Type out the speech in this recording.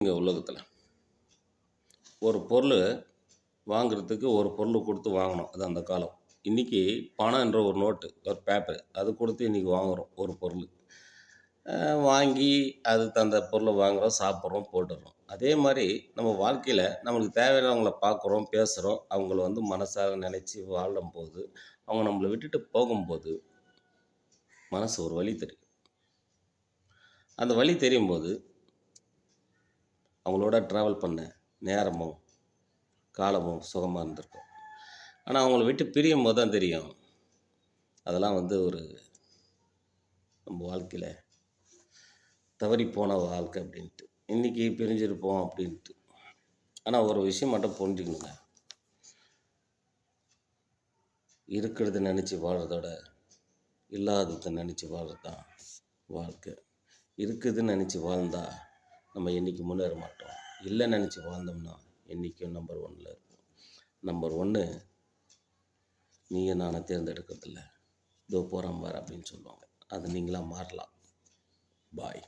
இங்கே உலகத்தில் ஒரு பொருள் வாங்குறதுக்கு ஒரு பொருள் கொடுத்து வாங்கணும். அது அந்த காலம். இன்றைக்கி பணம் என்ற ஒரு நோட்டு, ஒரு பேப்பர் அது கொடுத்து இன்றைக்கி வாங்குகிறோம் ஒரு பொருள். வாங்கி அதுக்கு அந்த பொருளை வாங்குகிறோம், சாப்பிட்றோம், போட்டுடுறோம். அதே மாதிரி நம்ம வாழ்க்கையில் நம்மளுக்கு தேவையானவங்கள பார்க்குறோம், பேசுகிறோம். அவங்கள மனசார நினச்சி வாழும்போது, அவங்க நம்மளை விட்டுட்டு போகும்போது மனசு ஒரு வலி தெரியும். அந்த வலி தெரியும்போது அவங்களோட ட்ராவல் பண்ண நேரமும் காலமும் சுகமாக இருந்திருக்கும். ஆனால் அவங்கள விட்டு பிரியும் போது தான் தெரியும், அதெல்லாம் ஒரு நம்ம வாழ்க்கையில் தவறி போன வாழ்க்கை அப்படின்ட்டு. இன்றைக்கி பிரிஞ்சிருப்போம் அப்படின்ட்டு. ஆனால் ஒரு விஷயம் மட்டும் புரிஞ்சுக்கணுங்க, இருக்கிறத நினச்சி வாழ்கிறதோட இல்லாததை நினச்சி வாழ்கிறது தான் வாழ்க்கை. இருக்குதுன்னு நினச்சி வாழ்ந்தால் நம்ம என்றைக்கு முன்னேற மாட்டோம். இல்லைன்னு நினச்சி வாழ்ந்தோம்னா என்றைக்கும் நம்பர் 1ல் இருப்போம். நம்பர் 1 நீங்கள் நானை தேர்ந்தெடுக்கிறதில்ல, இதோ போகிறேன் பார் அப்படின்னு சொல்லுவாங்க. அது நீங்களாக மாறலாம். பாய்.